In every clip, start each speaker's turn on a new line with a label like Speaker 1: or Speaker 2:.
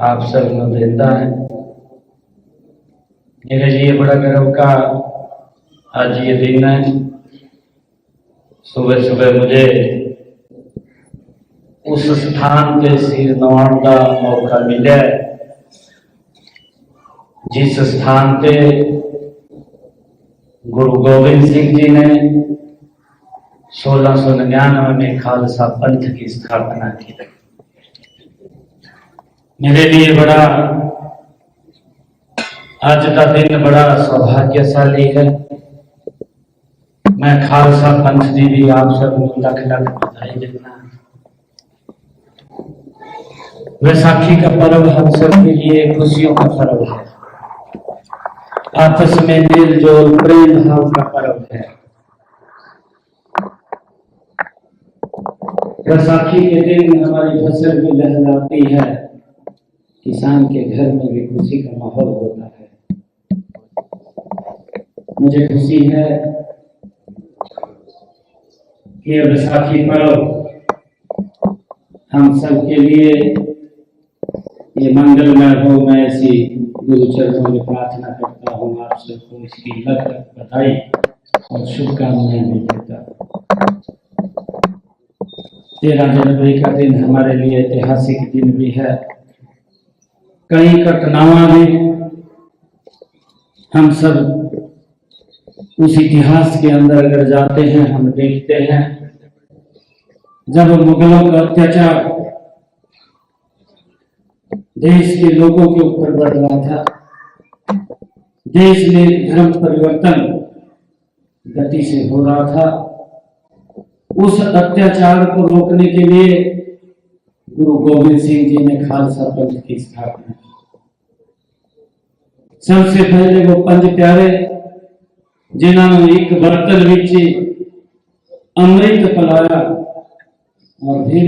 Speaker 1: आप सबको देता है। मेरे लिए बड़ा गर्व का आज ये दिन है। सुबह सुबह मुझे उस स्थान पे सिर नवाने का मौका मिला जिस स्थान पे गुरु गोविंद सिंह जी ने 1699 में खालसा पंथ की स्थापना की। मेरे लिए बड़ा आज का दिन बड़ा सौभाग्यशाली है। मैं खालसा पंथ जी भी आप सबको लख लख बधाई देना। वैसाखी का पर्व हम सब के लिए खुशियों का पर्व है, आपस में मेल जोल प्रेम भाव का पर्व है। वैसाखी के दिन हमारी फसल भी लहराती है, किसान के घर में भी खुशी का माहौल होता है। मुझे खुशी है कि वैसाखी पर्व हम सब के लिए ये मंगलमय हो। मैं ऐसी गुरु चरणों में प्रार्थना करता हूँ। आप सबको इसकी लख लख बधाई और शुभकामनाएं भी देता हूँ। 13 जनवरी का दिन हमारे लिए ऐतिहासिक दिन भी है। कई घटनाओं में हम सब उस इतिहास के अंदर अगर जाते हैं, हम देखते हैं जब मुगलों का अत्याचार देश के लोगों के ऊपर बढ़ रहा था, देश में धर्म परिवर्तन गति से हो रहा था। उस अत्याचार को रोकने के लिए गुरु गोविंद सिंह जी ने खालसा पंथ की स्थापना की। सबसे पहले वो पंज प्यारे जिन्होंने एक बर्तन विच अमृत पिलाया और फिर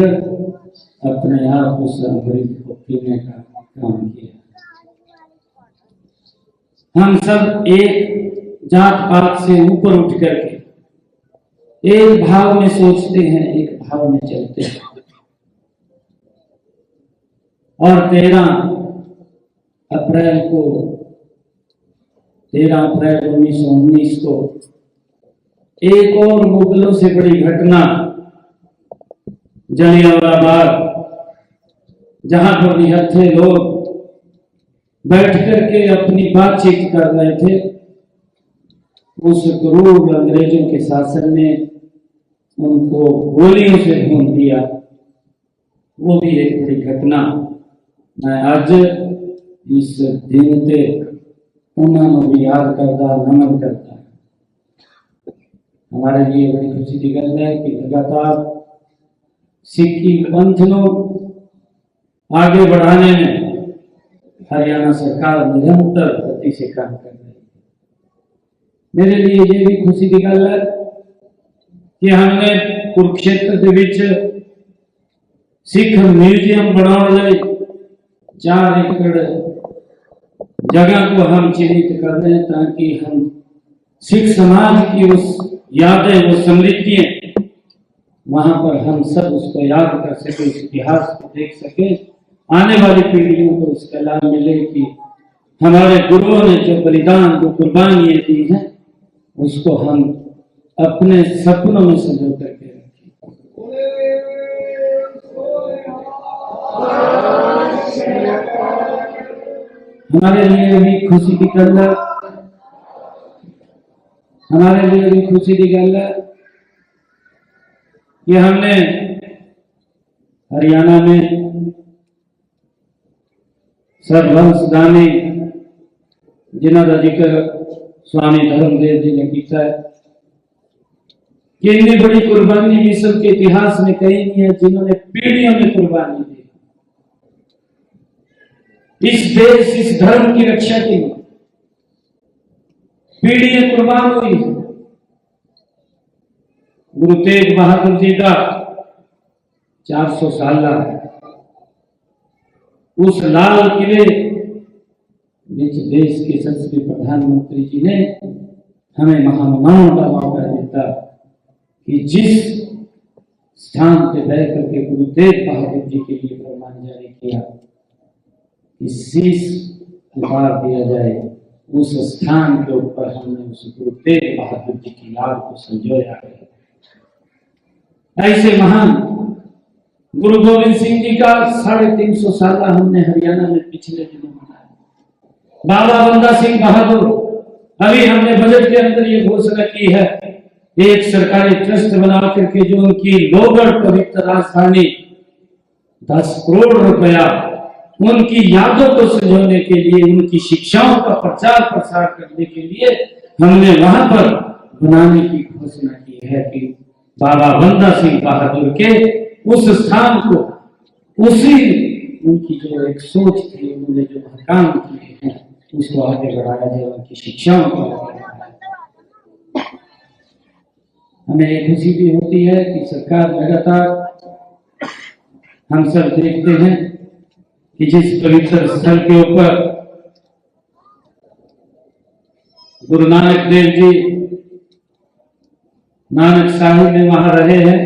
Speaker 1: अपने आप उस अमृत को पीने का काम किया। हम सब एक जात पात से ऊपर उठ करके एक भाव में सोचते हैं, एक भाव में चलते हैं। और 13 अप्रैल 1919 को एक और मुगलों से बड़ी घटना, जलियांवाला बाग, जहां पर निहत्थे लोग बैठ करके अपनी बातचीत कर रहे थे, उस क्रूर अंग्रेजों के शासन ने उनको गोलियों से भून दिया। वो भी एक बड़ी घटना। मैं आज इस दिन पे उन्होंने भी याद करता, नमन करता। हमारे लिए बड़ी खुशी की गल है कि लगातार सिक्खी पंथ को आगे बढ़ाने में हरियाणा सरकार निरंतर गति से काम कर रही है। मेरे लिए ये भी खुशी की गल है कि हमने कुरुक्षेत्र के विच सिख म्यूजियम बनाने 4 एकड़ जगह को हम चिन्हित कर रहे हैं, ताकि हम सिख समाज की उस यादें, वो समृद्धियां, वहां पर हम सब उसको याद कर सके, उस इतिहास को देख सके। आने वाली पीढ़ियों को उसका लाभ मिले कि हमारे गुरुओं ने जो बलिदान, जो कुर्बानियां दी हैं, उसको हम अपने सपनों में संजो करके रखें। हमारे लिए भी खुशी की गल है, हमारे लिए भी खुशी की गल है कि हमने हरियाणा में सर्ववंशदानी जिन्हों का जिक्र स्वामी धर्मदेव जी ने किया है कि इतनी बड़ी कुर्बानी विश्व के इतिहास में कहीं नहीं है, जिन्होंने पीढ़ियों में कुर्बानी दी इस देश, इस धर्म की रक्षा के लिए। पीढ़ियां कुर्बान हुई। गुरु तेग बहादुर जी का 400 साल उस लाल किले देश के संसदीय प्रधानमंत्री जी ने हमें महानुभाव का मौका देता कि जिस स्थान पे बैठ करके गुरु तेग बहादुर जी के लिए फरमान जारी किया, कि शीश उतार दिया जाए, उस स्थान के ऊपर हमने उस गुरु तेग बहादुर जी की याद को संजोया है। ऐसे महान गुरु गोविंद सिंह जी का 350 साल हमने हरियाणा में पिछले दिनों मनाया। बाबा बंदा सिंह बहादुर, अभी हमने बजट के अंदर ये घोषणा की है, एक सरकारी ट्रस्ट बना करके जो उनकी लोगढ़ पवित्र राजधानी 10 करोड़ रुपया उनकी यादों को संजोने के लिए, उनकी शिक्षाओं का प्रचार प्रसार करने के लिए हमने वहां पर बनाने की घोषणा की है कि बाबा बंदा सिंह बहादुर के उस स्थान को, उसी उनकी जो एक सोच थी, उन्होंने जो काम किए हैं, उसको आगे बढ़ाया जाए, उनकी शिक्षाओं को आगे बढ़ाया जाए। हमें एक खुशी भी होती है कि सरकार लगातार, हम सब देखते हैं कि जिस पवित्र स्थल के ऊपर गुरु नानक देव जी नानक साहिब में वहां रहे हैं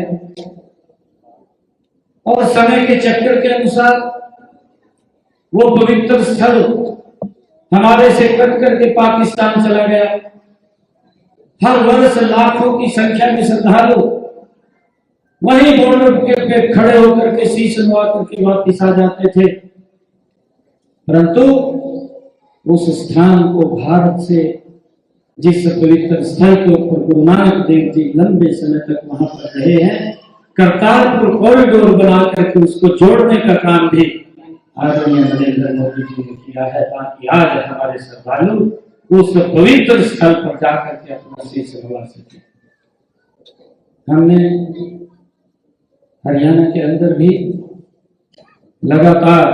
Speaker 1: और समय के चक्कर के अनुसार वो पवित्र स्थल हमारे से कट करके पाकिस्तान चला गया। हर वर्ष लाखों की संख्या में श्रद्धालु वहीं बॉर्डर पे खड़े होकर के शीश नवा करके वापिस आ जाते थे, परंतु उस स्थान को भारत से, जिस पवित्र स्थल के ऊपर गुरु नानक देव जी लंबे समय तक वहां पर रहे हैं, करतारपुर कॉरिडोर बना करके उसको जोड़ने का काम भी आदरणीय नरेंद्र मोदी जी ने किया है, ताकि आज हमारे श्रद्धालु उस पवित्र स्थल पर जाकर के अपना शीश नवा सके। हमने हरियाणा के अंदर भी लगातार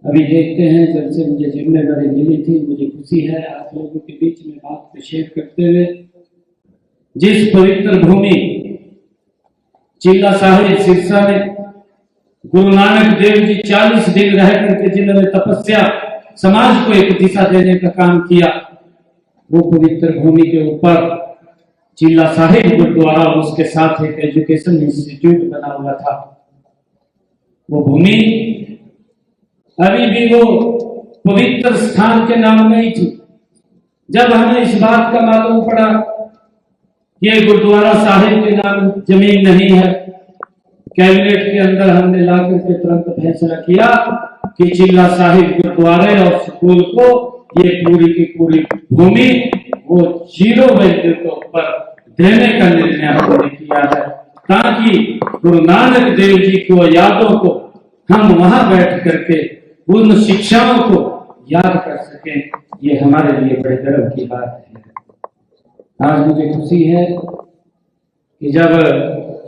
Speaker 1: अभी देखते हैं, जब से मुझे जिम्मेदारी मिली थी, मुझे खुशी है आप लोगों के बीच में बात को शेयर करते हुए, जिस पवित्र भूमि चिल्ला साहिब सिरसा में गुरु नानक देव जी 40 दिन रह करके जिन्होंने तपस्या समाज को एक दिशा देने का काम किया, वो पवित्र भूमि के ऊपर चिल्ला साहिब गुरुद्वारा, उसके साथ एक एजुकेशन इंस्टीट्यूट बना हुआ था। वो भूमि अभी भी वो पवित्र स्थान के नाम नहीं थी। जब हमें इस बात का मालूम पड़ा कि गुरुद्वारा साहिब के नाम जमीन नहीं है, कैबिनेट के अंदर हमने लाकर के तुरंत फैसला किया कि चिल्ला साहिब गुरुद्वारे और स्कूल को ये पूरी की पूरी भूमि वो 0 वैल्यू के ऊपर देने का निर्णय हमने किया है, ताकि गुरु नानक देव जी को यादों को हम वहां बैठ करके उन शिक्षाओं को याद कर सकें। ये हमारे लिए बड़े गर्व की बात है। आज मुझे खुशी है कि जब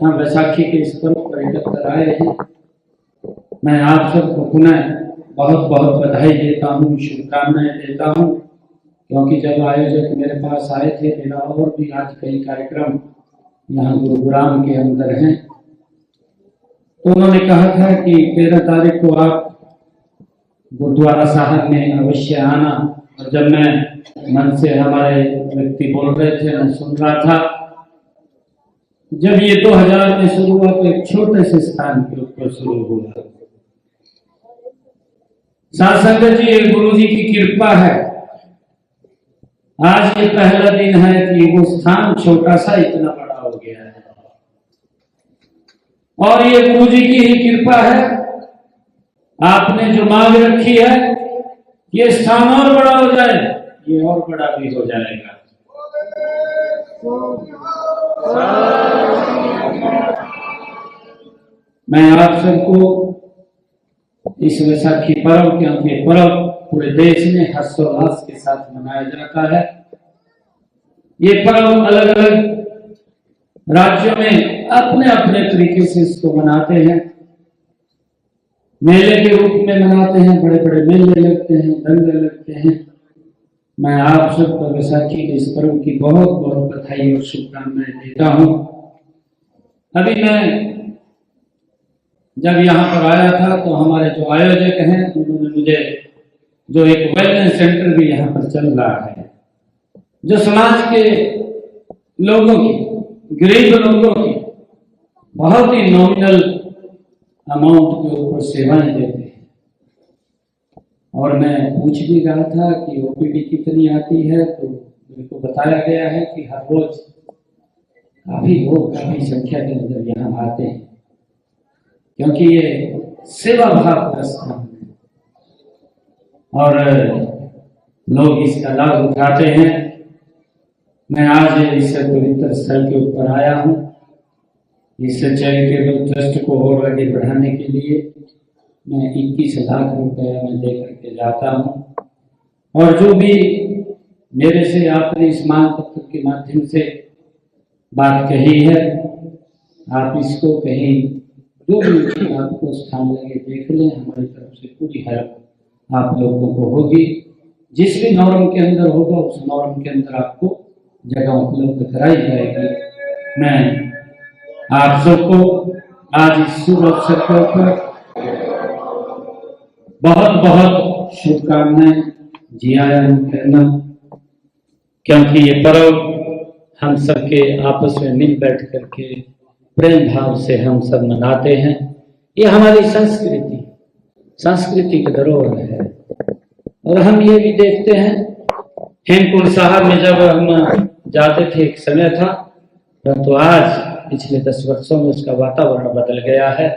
Speaker 1: हम वैसाखी के इस पर्व पर एकत्र आए हैं, मैं आप सबको पुनः बहुत बहुत बधाई देता हूँ, शुभकामनाएं देता हूँ, क्योंकि जब आयोजक मेरे पास आए थे, मेरा और भी आज कई कार्यक्रम यहाँ गुरुग्राम के अंदर हैं, तो उन्होंने कहा था कि 13 तारीख को आप गुरुद्वारा साहब में अवश्य आना। और जब मैं मन से हमारे व्यक्ति बोल रहे थे, मैं सुन रहा था, जब ये 2000 में शुरू हुआ तो एक छोटे से स्थान के ऊपर शुरू हुआ। साथ संगत जी, ये गुरु जी की कृपा है, आज ये पहला दिन है कि वो स्थान छोटा सा इतना बड़ा हो गया है, और ये गुरु जी की ही कृपा है। आपने जो मांग रखी है, ये स्थान और बड़ा हो जाए, ये और बड़ा भी हो जाएगा। मैं आप सबको इस वैसाखी पर्व, क्योंकि पर्व पूरे देश में हर्षोल्लास के साथ मनाया जाता है, ये पर्व अलग अलग राज्यों में अपने अपने तरीके से इसको मनाते हैं। मेले के रूप में मनाते हैं, बड़े बड़े मेले लगते हैं, दंगे लगते हैं। मैं आप सबको वैसाखी के इस पर्व की बहुत बहुत बधाई और शुभकामनाएं देता हूँ। अभी मैं जब यहाँ पर आया था तो हमारे जो आयोजक हैं, उन्होंने मुझे जो एक वेलनेस सेंटर भी यहाँ पर चल रहा है, जो समाज के लोगों की, गरीब लोगों की बहुत ही नॉमिनल अमाउंट के ऊपर सेवाएं देते हैं, और मैं पूछ भी रहा था कि ओपीडी कितनी आती है, तो मेरे को बताया गया है कि हर रोज काफी लोग काफी संख्या के अंदर यहाँ आते हैं, क्योंकि ये सेवा भाव का स्थान है और लोग इसका लाभ उठाते हैं। मैं आज इस पवित्र स्थल के ऊपर आया हूँ, इस चैरिटेबल ट्रस्ट को और आगे बढ़ाने के लिए मैं 21 लाख रुपए मैं दे करके जाता हूँ। और जो भी मेरे से आपने इस मांग पत्र के माध्यम से बात कही है, आप इसको कहीं जो भी आपको स्थान लगे देख लें, हमारी तरफ से पूरी हेल्प आप लोगों को होगी। जिस भी नॉर्म के अंदर होगा उस नॉर्म के अंदर आपको जगह उपलब्ध कराई जाएगी। मैं आप सबको आज इस शुभ अवसर पर बहुत बहुत शुभकामनाएं, जी आया कहना, क्योंकि ये पर्व हम सबके आपस में मिल बैठ करके प्रेम भाव से हम सब मनाते हैं। ये हमारी संस्कृति का धरोहर है। और हम ये भी देखते हैं, हेमकुंड साहब में जब हम जाते थे एक समय था, परंतु आज पिछले 10 वर्षों में उसका वातावरण बदल गया है।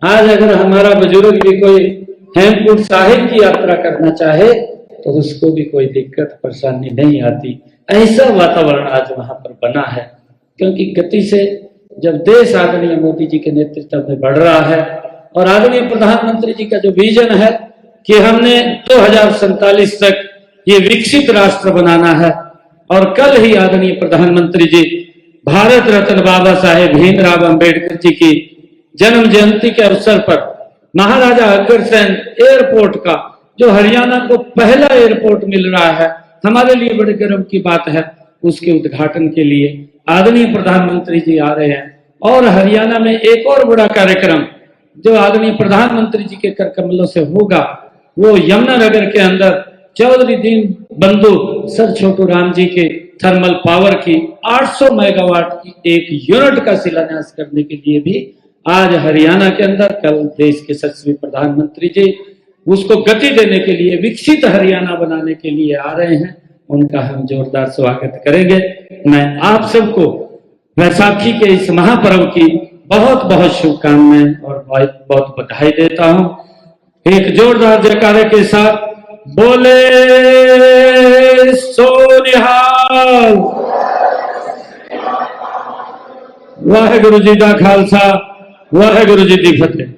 Speaker 1: आज अगर हमारा बुजुर्ग भी कोई हेमकुंड साहिब की यात्रा करना चाहे तो उसको भी कोई दिक्कत परेशानी नहीं आती। ऐसा वातावरण आज वहां पर बना है, क्योंकि गति से जब देश आदरणीय मोदी जी के नेतृत्व में बढ़ रहा है और आदरणीय प्रधानमंत्री जी का जो विजन है कि हमने 2047 तक ये विकसित राष्ट्र बनाना है, और कल ही आदरणीय प्रधानमंत्री जी भारत रत्न बाबा साहेब भीमराव अंबेडकर जी की जन्म जयंती के अवसर पर महाराजा अग्रसेन एयरपोर्ट का, जो हरियाणा को पहला एयरपोर्ट मिल रहा है, हमारे लिए बड़े गर्व की बात है, उसके उद्घाटन के लिए आदरणीय प्रधानमंत्री जी आ रहे हैं। और हरियाणा में एक और बड़ा कार्यक्रम जो आदरणीय प्रधानमंत्री जी के कर कमलों से होगा, वो यमुनानगर के अंदर चौधरी दीन बंधु सर छोटू राम जी के थर्मल पावर की 800 मेगावाट की एक यूनिट का शिलान्यास करने के लिए भी आज हरियाणा के अंदर, कल देश के यशस्वी प्रधानमंत्री जी उसको गति देने के लिए, विकसित हरियाणा बनाने के लिए आ रहे हैं। उनका हम जोरदार स्वागत करेंगे। मैं आप सबको वैसाखी के इस महापर्व की बहुत बहुत शुभकामनाएं और बहुत बहुत बधाई देता हूं। एक जोरदार जयकारे के साथ बोले सो निहाल। वाहेगुरु जी दा खालसा, वाहेगुरु जी दी फतेह।